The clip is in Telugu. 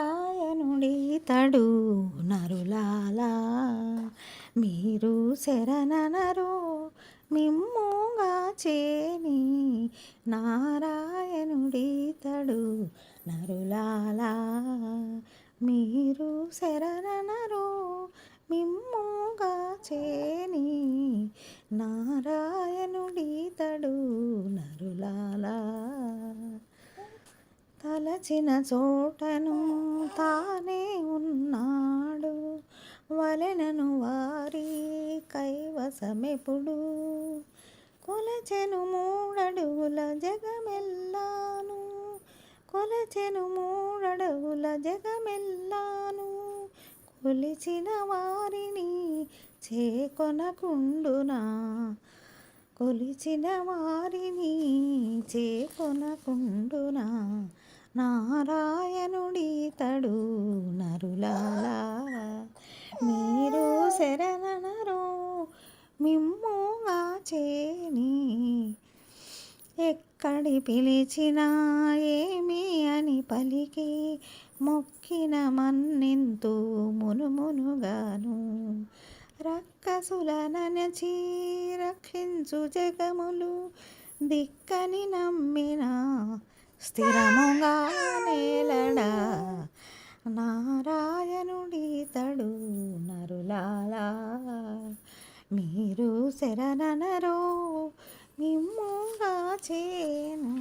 నారాయణుడితడు నరులాలా మీరు శరణనరు మిమ్ముగా చేని నారాయణుడితడు నరులాలా మీరు శరణనరు మిమ్ముగా చేని నారాయణుడితడు నరులాలా తలచిన చోటను తానే ఉన్నాడు వలెనను వారి కైవసమెప్పుడు కొలచెను మూడడుగుల జగమెల్లాను కొలచెను మూడడుగుల జగమెల్లాను కొలిచిన వారిని చేకొనకుండునా కొలిచిన వారిని చేకొనకుండునా నారాయణుడితడు నరులాలా మీరు శరణనరు మిమ్ముగా చేని ఎక్కడి పిలిచినా ఏమి అని పలికి మొక్కిన మన్నెంతో మునుమునుగాను రక్కసుల ననచి రక్షించు జగములు దిక్కని నమ్మిన స్థిరముగా నేలడా నారాయణుడితడు నరులాలా మీరు శరణనరో మిమ్ముగా చేను